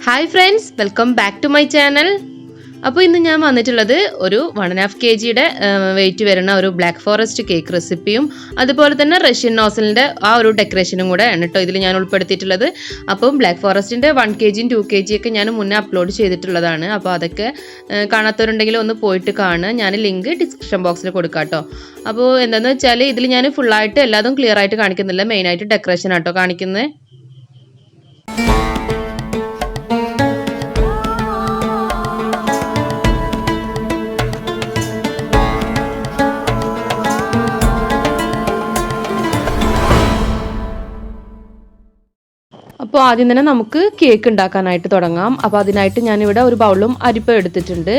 Hi friends, welcome back to my channel. അപ്പോൾ ഇന്ന് ഞാൻ വന്നിട്ടുള്ളത് ഒരു 1.5 kg വെയിറ്റ് വരുന്ന ഒരു ബ്ലാക്ക് ഫോറസ്റ്റ് കേക്ക് റെസിപ്പിയും അതുപോലെ തന്നെ റഷ്യൻ നോസലിന്റെ ആ ഒരു ഡെക്കറേഷനും കൂടെ ആണ് ട്ടോ ഇതിൽ ഞാൻ ഉൾപ്പെടുത്തിയിട്ടുള്ളത്. അപ്പോൾ ബ്ലാക്ക് ഫോറസ്റ്റിന്റെ 1 kg 2 kg ഒക്കെ ഞാൻ മുന്നേ അപ്ലോഡ് ചെയ്തിട്ടുള്ളതാണ്. അപ്പോൾ അതൊക്കെ കാണാത്തവരുണ്ടെങ്കിൽ ഒന്ന് പോയിട്ട് കാണുക. ഞാൻ ലിങ്ക് ഡിസ്ക്രിപ്ഷൻ ബോക്സിൽ കൊടുക്കാം ട്ടോ. അപ്പോൾ എന്താണെന്ന് വെച്ചാൽ ഇതിൽ ഞാൻ ഫുൾ ആയിട്ട് എല്ലാതും ക്ലിയർ ആയിട്ട് കാണിക്കുന്നില്ല, മെയിൻ ആയിട്ട് ഡെക്കറേഷൻ ആട്ടോ കാണിക്കുന്നത്. അപ്പോൾ ആദ്യം തന്നെ നമുക്ക് കേക്ക് ഉണ്ടാക്കാനായിട്ട് തുടങ്ങാം. അപ്പോൾ അതിനായിട്ട് ഞാനിവിടെ ഒരു ബൗളും അരിപ്പ എടുത്തിട്ടുണ്ട്.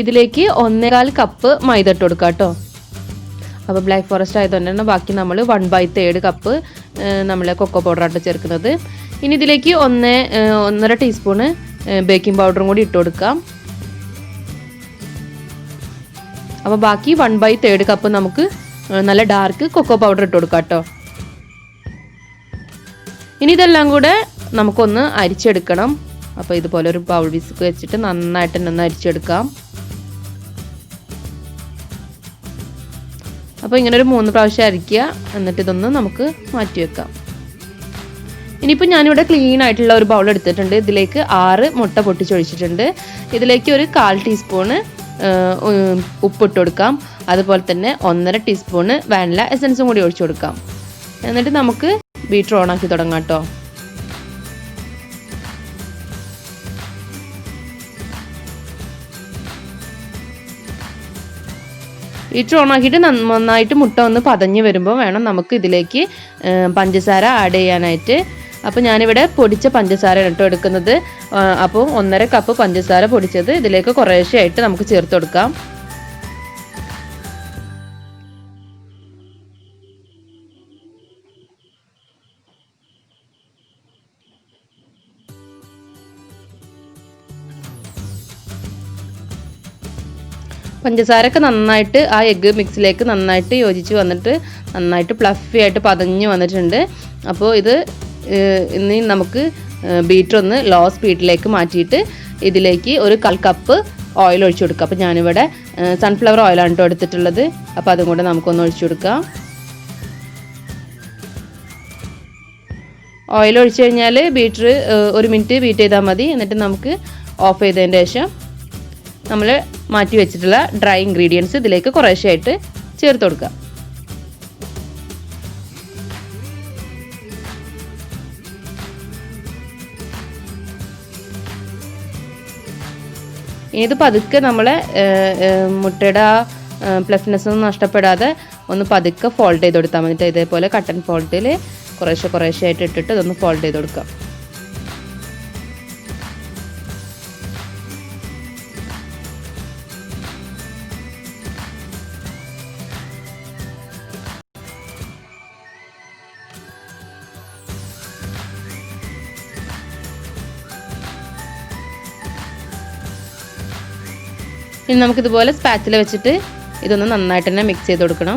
ഇതിലേക്ക് 1.25 കപ്പ് മൈദ ഇട്ട് കൊടുക്കാം കേട്ടോ. അപ്പോൾ ബ്ലാക്ക് ഫോറസ്റ്റ് ആയതുകൊണ്ട് തന്നെ ബാക്കി നമ്മൾ 1/3 കപ്പ് നമ്മൾ കൊക്കോ പൗഡറായിട്ട് ചേർക്കുന്നത്. ഇനി ഇതിലേക്ക് 1.5 ടീസ്പൂണ് ബേക്കിംഗ് പൗഡറും കൂടി ഇട്ട് കൊടുക്കാം. അപ്പോൾ ബാക്കി 1/3 കപ്പ് നമുക്ക് നല്ല ഡാർക്ക് കൊക്കോ പൗഡർ ഇട്ട് കൊടുക്കാം കേട്ടോ. ഇനി ഇതെല്ലാം കൂടെ നമുക്കൊന്ന് അരിച്ചെടുക്കണം. അപ്പോൾ ഇതുപോലെ ഒരു ബൗൾ വിസ്ക് വെച്ചിട്ട് നന്നായിട്ട് തന്നെ ഒന്ന് അരിച്ചെടുക്കാം. അപ്പോൾ ഇങ്ങനെ ഒരു 3 പ്രാവശ്യം അരിക്കുക. എന്നിട്ട് ഇതൊന്ന് നമുക്ക് മാറ്റി വെക്കാം. ഇനിയിപ്പോൾ ഞാനിവിടെ ക്ലീൻ ആയിട്ടുള്ള ഒരു ബൗൾ എടുത്തിട്ടുണ്ട്. ഇതിലേക്ക് 6 മുട്ട പൊട്ടിച്ചൊഴിച്ചിട്ടുണ്ട്. ഇതിലേക്ക് ഒരു 1/4 ടീസ്പൂണ് ഉപ്പിട്ട് കൊടുക്കാം. അതുപോലെ തന്നെ 1.5 ടീസ്പൂണ് വാനില എസൻസും കൂടി ഒഴിച്ചു കൊടുക്കാം. എന്നിട്ട് നമുക്ക് ബീറ്റർ ഓൺ ആക്കി തുടങ്ങാം കേട്ടോ. ബീറ്റർ ഓൺ ആക്കിയിട്ട് നന്നായിട്ട് മുട്ട ഒന്ന് പതഞ്ഞ് വരുമ്പോൾ വേണം നമുക്ക് ഇതിലേക്ക് പഞ്ചസാര ആഡ് ചെയ്യാനായിട്ട്. അപ്പോൾ ഞാനിവിടെ പൊടിച്ച പഞ്ചസാര കേട്ടോ എടുക്കുന്നത്. അപ്പോൾ 1.5 കപ്പ് പഞ്ചസാര പൊടിച്ചത് ഇതിലേക്ക് കുറേശ്ശെ ആയിട്ട് നമുക്ക് ചേർത്ത് കൊടുക്കാം. പഞ്ചസാരയൊക്കെ നന്നായിട്ട് ആ എഗ്ഗ് മിക്സിലേക്ക് നന്നായിട്ട് യോജിച്ച് വന്നിട്ട് നന്നായിട്ട് ഫ്ലഫി ആയിട്ട് പതഞ്ഞ് വന്നിട്ടുണ്ട്. അപ്പോൾ ഇത് ഇനി നമുക്ക് ബീറ്റർ ഒന്ന് ലോ സ്പീഡിലേക്ക് മാറ്റിയിട്ട് ഇതിലേക്ക് ഒരു 1/4 കപ്പ് ഓയിൽ ഒഴിച്ചു കൊടുക്കുക. അപ്പോൾ ഞാനിവിടെ സൺഫ്ലവർ ഓയിലാണ് കേട്ടോ എടുത്തിട്ടുള്ളത്. അപ്പോൾ അതും കൂടെ നമുക്കൊന്ന് ഒഴിച്ചു കൊടുക്കാം. ഓയിൽ ഒഴിച്ചു കഴിഞ്ഞാൽ ബീറ്റർ 1 മിനിറ്റ് ബീറ്റ് ചെയ്താൽ മതി. എന്നിട്ട് നമുക്ക് ഓഫ് ചെയ്തതിന് ശേഷം നമ്മൾ മാറ്റി വെച്ചിട്ടുള്ള ഡ്രൈ ഇൻഗ്രീഡിയൻസ് ഇതിലേക്ക് കുറേശ്ശെ ആയിട്ട് ചേർത്ത് കൊടുക്കുക. ഇത് പതുക്കെ നമ്മളെ മുട്ടയുടെ ആ പ്ലഫ്നെസ് ഒന്നും നഷ്ടപ്പെടാതെ ഒന്ന് പതുക്കെ ഫോൾഡ് ചെയ്ത് കൊടുത്താൽ മതി. ഇതേപോലെ കട്ടൻ ഫോൾഡിൽ കുറേശ്ശെ ആയിട്ട് ഇട്ടിട്ട് ഇതൊന്ന് ഫോൾഡ് ചെയ്ത് കൊടുക്കാം. ഇനി നമുക്കിതുപോലെ സ്പാച്ചില വെച്ചിട്ട് ഇതൊന്ന് നന്നായിട്ട് തന്നെ മിക്സ് ചെയ്ത് കൊടുക്കണം.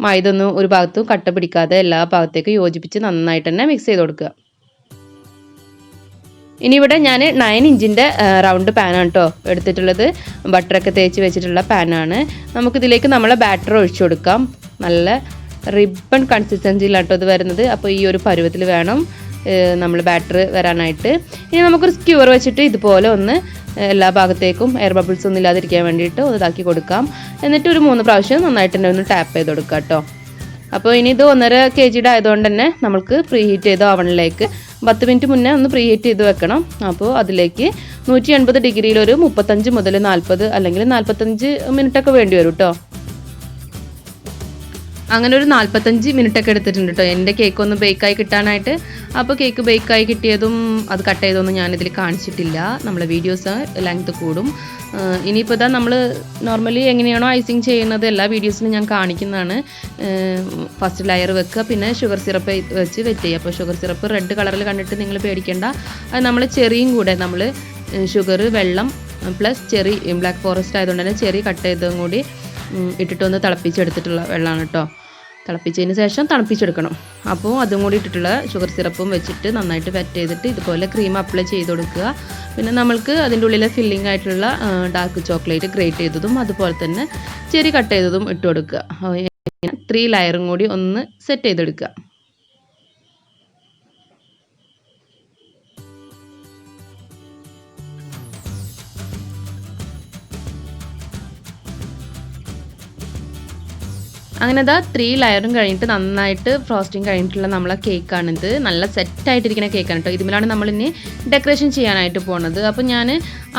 മൈദ ഒന്നും ഒരു ഭാഗത്തും കട്ട പിടിക്കാതെ എല്ലാ ഭാഗത്തേക്കും യോജിപ്പിച്ച് നന്നായിട്ട് തന്നെ മിക്സ് ചെയ്ത് കൊടുക്കുക. ഇനി ഇവിടെ ഞാൻ 9 ഇഞ്ചിൻ്റെ റൗണ്ട് പാനാണ് കേട്ടോ എടുത്തിട്ടുള്ളത്. ബട്ടറൊക്കെ തേച്ച് വെച്ചിട്ടുള്ള പാനാണ്. നമുക്കിതിലേക്ക് നമ്മളെ ബാറ്റർ ഒഴിച്ചു കൊടുക്കാം. നല്ല റിബൺ കൺസിസ്റ്റൻസിയിലാണ് കേട്ടോ ഇത് വരുന്നത്. അപ്പോൾ ഈ ഒരു പരുവത്തിൽ വേണം നമ്മൾ ബാറ്റർ വരാനായിട്ട്. ഇനി നമുക്കൊരു സ്ക്യൂർ വെച്ചിട്ട് ഇതുപോലെ ഒന്ന് എല്ലാ ഭാഗത്തേക്കും എയർ ബബിൾസ് ഒന്നും ഇല്ലാതിരിക്കാൻ വേണ്ടിയിട്ട് ഒന്ന് ഇതാക്കി കൊടുക്കാം. എന്നിട്ട് ഒരു 3 പ്രാവശ്യം നന്നായിട്ട് തന്നെ ഒന്ന് ടാപ്പ് ചെയ്ത് കൊടുക്കാം കേട്ടോ. അപ്പോൾ ഇനി ഇത് 1.5 kg ആയതുകൊണ്ട് തന്നെ നമുക്ക് പ്രീ ഹീറ്റ് ചെയ്ത ഓവനിലേക്ക് 10 മിനിറ്റ് മുന്നേ ഒന്ന് പ്രീ ഹീറ്റ് ചെയ്ത് വെക്കണം. അപ്പോൾ അതിലേക്ക് 180 ഡിഗ്രിയിൽ ഒരു 35 മുതൽ 40 അല്ലെങ്കിൽ 45 മിനിറ്റൊക്കെ വേണ്ടി വരും കേട്ടോ. അങ്ങനെ ഒരു 45 മിനിറ്റൊക്കെ എടുത്തിട്ടുണ്ട് കേട്ടോ എൻ്റെ കേക്ക് ഒന്ന് ബേക്കായി കിട്ടാനായിട്ട്. അപ്പോൾ കേക്ക് ബേക്കായി കിട്ടിയതും അത് കട്ട് ചെയ്തൊന്നും ഞാനിതിൽ കാണിച്ചിട്ടില്ല. നമ്മളെ വീഡിയോസ് ലെങ്ത് കൂടും. ഇനിയിപ്പോൾ ഇതാ നമ്മൾ നോർമലി എങ്ങനെയാണോ ഐസിങ് ചെയ്യുന്നത് എല്ലാ വീഡിയോസിലും ഞാൻ കാണിക്കുന്നതാണ്. ഫസ്റ്റ് ലെയർ വെക്കുക, പിന്നെ ഷുഗർ സിറപ്പ് വെച്ച് വെറ്റ് ചെയ്യുക. അപ്പോൾ ഷുഗർ സിറപ്പ് റെഡ് കളറിൽ കണ്ടിട്ട് നിങ്ങൾ പേടിക്കേണ്ട. അത് നമ്മൾ ചെറിയും കൂടെ നമ്മൾ ഷുഗർ വെള്ളം പ്ലസ് ചെറി ബ്ലാക്ക് ഫോറസ്റ്റ് ആയതുകൊണ്ട് തന്നെ ചെറി കട്ട് ചെയ്തതും കൂടി ഇട്ടിട്ടൊന്ന് തിളപ്പിച്ചെടുത്തിട്ടുള്ള വെള്ളമാണ് കേട്ടോ. തിളപ്പിച്ചതിന് ശേഷം തണുപ്പിച്ചെടുക്കണം. അപ്പോൾ അതും കൂടി ഇട്ടിട്ടുള്ള ഷുഗർ സിറപ്പും വെച്ചിട്ട് നന്നായിട്ട് വെറ്റ് ചെയ്തിട്ട് ഇതുപോലെ ക്രീം അപ്ലൈ ചെയ്ത് കൊടുക്കുക. പിന്നെ നമ്മൾക്ക് അതിൻ്റെ ഉള്ളിലെ ഫില്ലിംഗ് ആയിട്ടുള്ള ഡാർക്ക് ചോക്ലേറ്റ് ഗ്രേറ്റ് ചെയ്തതും അതുപോലെ തന്നെ ചെറി കട്ട് ചെയ്തതും ഇട്ട് കൊടുക്കുക. 3 ലെയറും കൂടി ഒന്ന് സെറ്റ് ചെയ്തെടുക്കുക. അങ്ങനെ ഇതാ 3 ലെയറും കഴിഞ്ഞിട്ട് നന്നായിട്ട് ഫ്രോസ്റ്റിംഗ് കഴിഞ്ഞിട്ടുള്ള നമ്മളെ കേക്കാണിത്. നല്ല സെറ്റായിട്ടിരിക്കുന്ന കേക്കാണ് കേട്ടോ. ഇതിലാണ് നമ്മളിനി ഡെക്കറേഷൻ ചെയ്യാനായിട്ട് പോകുന്നത്. അപ്പോൾ ഞാൻ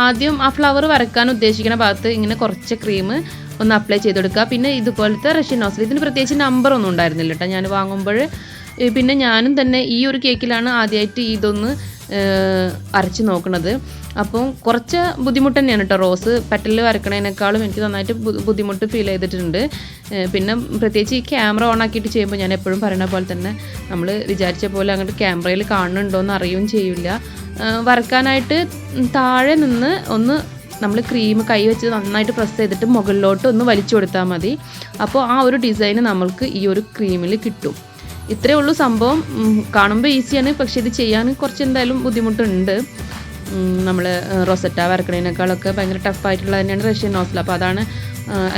ആദ്യം ആ ഫ്ലവർ വരക്കാൻ ഉദ്ദേശിക്കുന്ന ഭാഗത്ത് ഇങ്ങനെ കുറച്ച് ക്രീം ഒന്ന് അപ്ലൈ ചെയ്ത് കൊടുക്കുക. പിന്നെ ഇതുപോലത്തെ റഷ്യൻ നോസിൽ, ഇതിന് പ്രത്യേകിച്ച് നമ്പറൊന്നും ഉണ്ടായിരുന്നില്ല കേട്ടോ ഞാൻ വാങ്ങുമ്പോൾ. പിന്നെ ഞാനും തന്നെ ഈ ഒരു കേക്കിലാണ് ആദ്യമായിട്ട് ഇതൊന്ന് അരച്ച് നോക്കുന്നത്. അപ്പം കുറച്ച് ബുദ്ധിമുട്ട് തന്നെയാണ് കേട്ടോ. റോസ് പെറ്റലിൽ വരക്കണതിനേക്കാളും എനിക്ക് നന്നായിട്ട് ബുദ്ധിമുട്ട് ഫീൽ ചെയ്തിട്ടുണ്ട്. പിന്നെ പ്രത്യേകിച്ച് ഈ ക്യാമറ ഓൺ ആക്കിയിട്ട് ചെയ്യുമ്പോൾ ഞാൻ എപ്പോഴും പറയുന്ന പോലെ തന്നെ നമ്മൾ വിചാരിച്ച പോലെ അങ്ങോട്ട് ക്യാമറയിൽ കാണുന്നുണ്ടോയെന്ന് അറിയുകയും ചെയ്യില്ല. വരക്കാനായിട്ട് താഴെ നിന്ന് ഒന്ന് നമ്മൾ ക്രീം കൈ വെച്ച് നന്നായിട്ട് പ്രസ് ചെയ്തിട്ട് മുകളിലോട്ട് ഒന്ന് വലിച്ചു കൊടുത്താൽ മതി. അപ്പോൾ ആ ഒരു ഡിസൈന് നമ്മൾക്ക് ഈ ഒരു ക്രീമിൽ കിട്ടും. ഇത്രയേ ഉള്ളൂ സംഭവം. കാണുമ്പോൾ ഈസിയാണ്, പക്ഷേ ഇത് ചെയ്യാൻ കുറച്ച് എന്തായാലും ബുദ്ധിമുട്ടുണ്ട്. നമ്മൾ റൊസറ്റ വരക്കണതിനേക്കാളൊക്കെ ഭയങ്കര ടഫായിട്ടുള്ള തന്നെയാണ് റഷ്യൻ നോസിൽ. അപ്പോൾ അതാണ്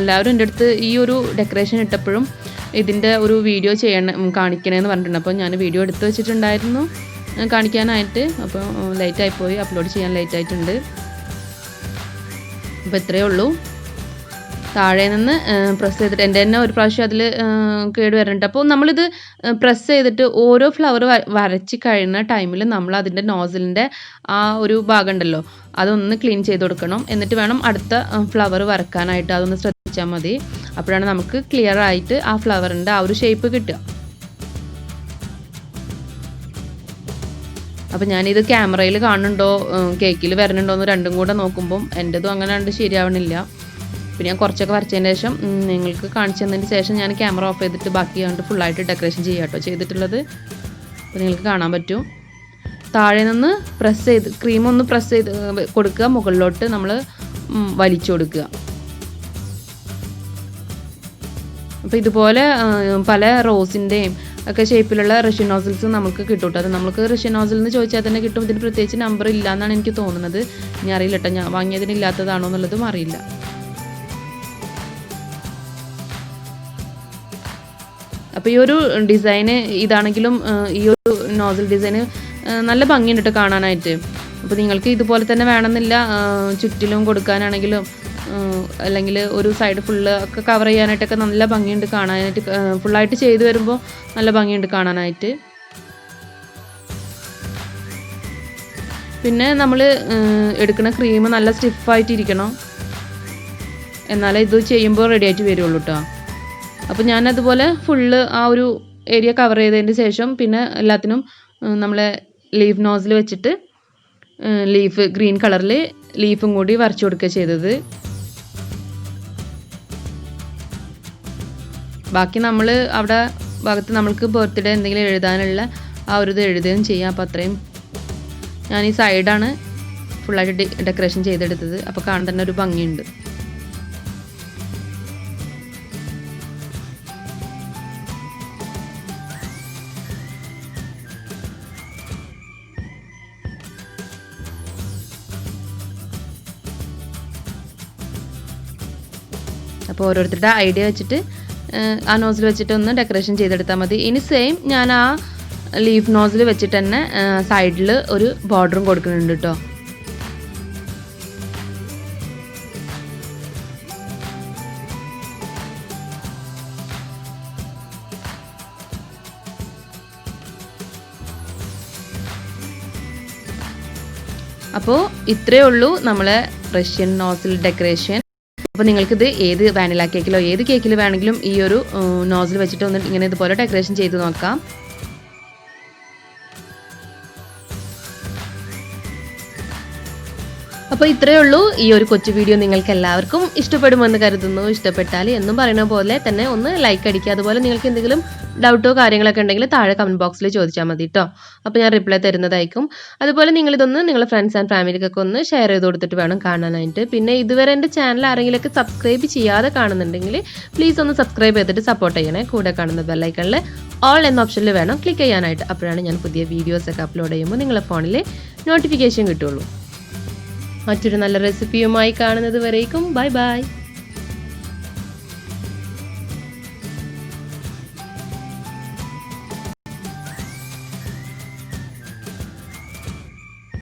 എല്ലാവരും എൻ്റെ അടുത്ത് ഈ ഒരു ഡെക്കറേഷൻ ഇട്ടപ്പോഴും ഇതിൻ്റെ ഒരു വീഡിയോ കാണിക്കണമെന്ന് പറഞ്ഞിട്ടുണ്ട്. അപ്പോൾ ഞാൻ വീഡിയോ എടുത്ത് വെച്ചിട്ടുണ്ടായിരുന്നു കാണിക്കാനായിട്ട്. അപ്പോൾ ലേറ്റായിപ്പോയി, അപ്ലോഡ് ചെയ്യാൻ ലേറ്റായിട്ടുണ്ട്. അപ്പോൾ ഇത്രയേ ഉള്ളൂ. താഴെ നിന്ന് പ്രസ് ചെയ്തിട്ട് എൻ്റെ തന്നെ ഒരു പ്രാവശ്യം അതിൽ കേട് വരുന്നുണ്ട്. അപ്പോൾ നമ്മളിത് പ്രസ് ചെയ്തിട്ട് ഓരോ ഫ്ലവർ വരച്ച് കഴിയുന്ന ടൈമിൽ നമ്മൾ അതിൻ്റെ നോസിലിൻ്റെ ആ ഒരു ഭാഗം ഉണ്ടല്ലോ അതൊന്ന് ക്ലീൻ ചെയ്ത് കൊടുക്കണം. എന്നിട്ട് വേണം അടുത്ത ഫ്ലവർ വരക്കാനായിട്ട്. അതൊന്ന് ശ്രദ്ധിച്ചാൽ മതി. അപ്പോഴാണ് നമുക്ക് ക്ലിയർ ആയിട്ട് ആ ഫ്ലവറിൻ്റെ ആ ഒരു ഷേപ്പ് കിട്ടുക. അപ്പോൾ ഞാനിത് ക്യാമറയിൽ കാണുന്നുണ്ടോ കേക്കിൽ വരണുണ്ടോ എന്ന് രണ്ടും കൂടെ നോക്കുമ്പം എൻ്റെതും അങ്ങനെ കണ്ട് ശരിയാവണില്ല. പിന്നെ ഞാൻ കുറച്ചൊക്കെ വരച്ചതിന് ശേഷം നിങ്ങൾക്ക് കാണിച്ചു തന്നതിന് ശേഷം ഞാൻ ക്യാമറ ഓഫ് ചെയ്തിട്ട് ബാക്കി കണ്ട് ഫുള്ളായിട്ട് ഡെക്കറേഷൻ ചെയ്യാം കേട്ടോ ചെയ്തിട്ടുള്ളത്. അപ്പോൾ നിങ്ങൾക്ക് കാണാൻ പറ്റും. താഴെ നിന്ന് പ്രസ് ചെയ്ത് ക്രീം ഒന്ന് പ്രസ് ചെയ്ത് കൊടുക്കുക, മുകളിലോട്ട് നമ്മൾ വലിച്ചു കൊടുക്കുക. അപ്പോൾ ഇതുപോലെ പല റോസിൻ്റെയും ഒക്കെ ഷേപ്പിലുള്ള റഷ്യൻ നോസിൽസ് നമുക്ക് കിട്ടും കേട്ടോ. അത് നമുക്ക് റഷ്യൻ നോസിൽ എന്ന് ചോദിച്ചാൽ തന്നെ കിട്ടും. ഇതിന് പ്രത്യേകിച്ച് നമ്പർ ഇല്ല എന്നാണ് എനിക്ക് തോന്നുന്നത്. ഇനി അറിയില്ല കേട്ടോ, ഞാൻ വാങ്ങിയതിന് ഇല്ലാത്തതാണോ എന്നുള്ളതും അറിയില്ല. അപ്പോൾ ഈ ഒരു ഡിസൈന് ഇതാണെങ്കിലും ഈ ഒരു നോസിൽ ഡിസൈന് നല്ല ഭംഗിയുണ്ട് കേട്ടോ കാണാനായിട്ട്. അപ്പോൾ നിങ്ങൾക്ക് ഇതുപോലെ തന്നെ വേണമെന്നില്ല, ചുറ്റിലും കൊടുക്കാനാണെങ്കിലും അല്ലെങ്കിൽ ഒരു സൈഡ് ഫുള്ള് ഒക്കെ കവർ ചെയ്യാനായിട്ടൊക്കെ നല്ല ഭംഗിയുണ്ട് കാണാനായിട്ട്. ഫുള്ളായിട്ട് ചെയ്ത് വരുമ്പോൾ നല്ല ഭംഗിയുണ്ട് കാണാനായിട്ട്. പിന്നെ നമ്മൾ എടുക്കുന്ന ക്രീം നല്ല സ്റ്റിഫായിട്ടിരിക്കണം, എന്നാലേ ഇത് ചെയ്യുമ്പോൾ റെഡി ആയിട്ട് വരുള്ളൂ കേട്ടോ. അപ്പോൾ ഞാനതുപോലെ ഫുള്ള് ആ ഒരു ഏരിയ കവർ ചെയ്തതിന് ശേഷം പിന്നെ എല്ലാത്തിനും നമ്മളെ ലീഫ് നോസിൽ വെച്ചിട്ട് ലീഫ് ഗ്രീൻ കളറിൽ ലീഫും കൂടി വരച്ചു കൊടുക്കുക ചെയ്തത്. ബാക്കി നമ്മൾ അവിടെ ഭാഗത്ത് നമ്മൾക്ക് ബർത്ത്ഡേ എന്തെങ്കിലും എഴുതാനുള്ള ആ ഒരു ഇത് എഴുതുകയും ചെയ്യാം. അപ്പോൾ അത്രയും ഞാൻ ഈ സൈഡാണ് ഫുള്ളായിട്ട് ഡെക്കറേഷൻ ചെയ്തെടുത്തത്. അപ്പോൾ കാണാൻ തന്നെ ഒരു ഭംഗിയുണ്ട്. അപ്പോൾ ഓരോരുത്തരുടെ ഐഡിയ വെച്ചിട്ട് ആ നോസിൽ വെച്ചിട്ട് ഒന്ന് ഡെക്കറേഷൻ ചെയ്തെടുത്താൽ മതി. ഇനി സെയിം ഞാൻ ആ ലീഫ് നോസിൽ വെച്ചിട്ട് തന്നെ സൈഡിൽ ഒരു ബോർഡറും കൊടുക്കുന്നുണ്ട് കേട്ടോ. അപ്പോൾ ഇത്രയേ ഉള്ളൂ നമ്മളെ റഷ്യൻ നോസിൽ ഡെക്കറേഷൻ. അപ്പോൾ നിങ്ങൾക്കിത് ഏത് വാനില കേക്കിലോ ഏത് കേക്കിൽ വേണമെങ്കിലും ഈ ഒരു നോസിൽ വെച്ചിട്ട് ഒന്ന് ഇങ്ങനെ ഇതുപോലെ ഡെക്കറേഷൻ ചെയ്ത് നോക്കാം. അപ്പോൾ ഇത്രയേ ഉള്ളൂ ഈ ഒരു കൊച്ചു വീഡിയോ. നിങ്ങൾക്ക് എല്ലാവർക്കും ഇഷ്ടപ്പെടുമെന്ന് കരുതുന്നു. ഇഷ്ടപ്പെട്ടാൽ എന്നും പറയുന്ന പോലെ തന്നെ ഒന്ന് ലൈക്ക് അടിക്കുക. അതുപോലെ നിങ്ങൾക്ക് എന്തെങ്കിലും ഡൗട്ടോ കാര്യങ്ങളൊക്കെ ഉണ്ടെങ്കിൽ താഴെ കമൻറ്റ് ബോക്സിൽ ചോദിച്ചാൽ മതി കേട്ടോ. അപ്പോൾ ഞാൻ റിപ്ലൈ തരുന്നതായിരിക്കും. അതുപോലെ നിങ്ങളിതൊന്ന് നിങ്ങളുടെ ഫ്രണ്ട്സ് ആൻഡ് ഫാമിലിക്കൊക്കെ ഒന്ന് ഷെയർ ചെയ്ത് കൊടുത്തിട്ട് വേണം കാണാനായിട്ട്. പിന്നെ ഇതുവരെ എൻ്റെ ചാനൽ ആരെങ്കിലുമൊക്കെ സബ്സ്ക്രൈബ് ചെയ്യാതെ കാണുന്നുണ്ടെങ്കിൽ പ്ലീസ് ഒന്ന് സബ്സ്ക്രൈബ് ചെയ്തിട്ട് സപ്പോർട്ട് ചെയ്യണേ. കൂടെ കാണുന്ന ബെല്ലൈക്കണിൽ ഓൾ എന്ന ഓപ്ഷനിൽ വേണം ക്ലിക്ക് ചെയ്യാനായിട്ട്. അപ്പോഴാണ് ഞാൻ പുതിയ വീഡിയോസൊക്കെ അപ്ലോഡ് ചെയ്യുമ്പോൾ നിങ്ങളുടെ ഫോണിൽ നോട്ടിഫിക്കേഷൻ കിട്ടുള്ളൂ. മറ്റൊരു നല്ല റെസിപ്പിയുമായി കാണുന്നത് വരേക്കും ബൈ ബൈ.